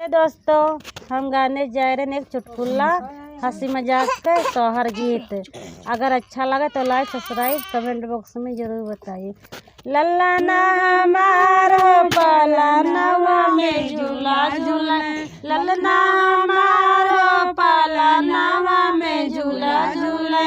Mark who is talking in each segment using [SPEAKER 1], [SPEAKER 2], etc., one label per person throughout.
[SPEAKER 1] दोस्तों, हम गाने जा रहे हैं एक चुटकुला हंसी मजाक के सोहर गीत। अगर अच्छा लगे तो लाइक सब्सक्राइब कमेंट बॉक्स में जरूर बताइए। लल्ला ना हमारो पालनवा में झूला झूला, लल्ला हमारो पालनवा में झूला झूला।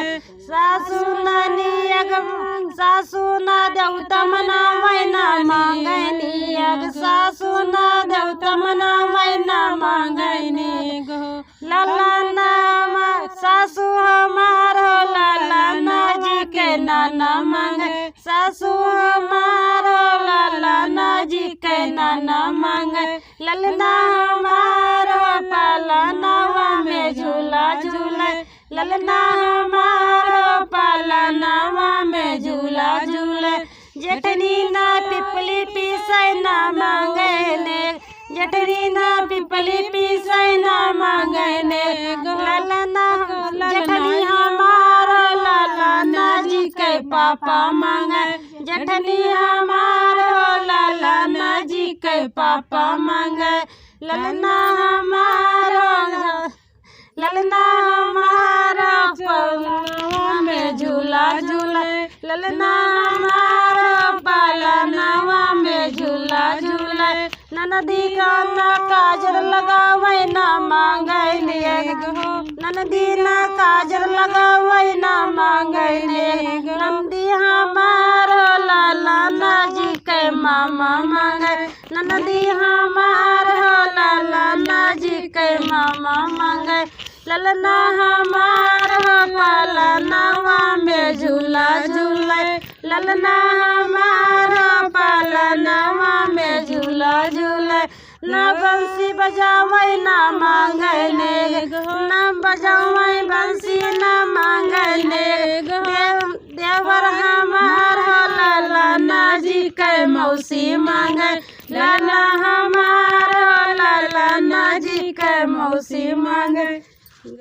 [SPEAKER 1] सासू ना देवता मना मैना मांगनी, अग सासू ना देवता मना मैना मांगनी गो। लल्ला नाम सासू हमारो लल्ला ना जी के नाना मांगे, सासू हमारो लल्ला ना जी के नाना मांगे। लल्ला हमारो पालनवा में झूला झूला, लल्ला हमारो पालनवा में झूला झूला। जेठनी ना पिपली पीसै ना मांगने, जेठनी ना पिपली पीसै ना मांगने। लल्ला जेठनी हमारो लल्ला ना जी के पापा मांगे, जेठनी हमारो लल्ला ना जी के पापा मांगे। लल्ला हमारो पालनवा में झूला झूला, लल्ला हमारो पालनवा में झूला झूला। ननदी का ना काजर लगावे ना मांगने गो, ननदी ना काजर लगावे ना मांगने। नंदी हमारो लल्ला ना जी के मामा मांगे, ननदी हमारो लल्ला ना जी के मामा मांगे। लल्ला हमारो पालनवा में झूला झूला, लल्ला हमारो पालनवा में झूला झूला। ना बंसी बजावे ना मांगने, ना बजावे बंसी ना मांगने। देवर हमारो लल्ला ना जी के मौसी मांगे, लल्ला हमारो लल्ला ना जी के मौसी मांगे।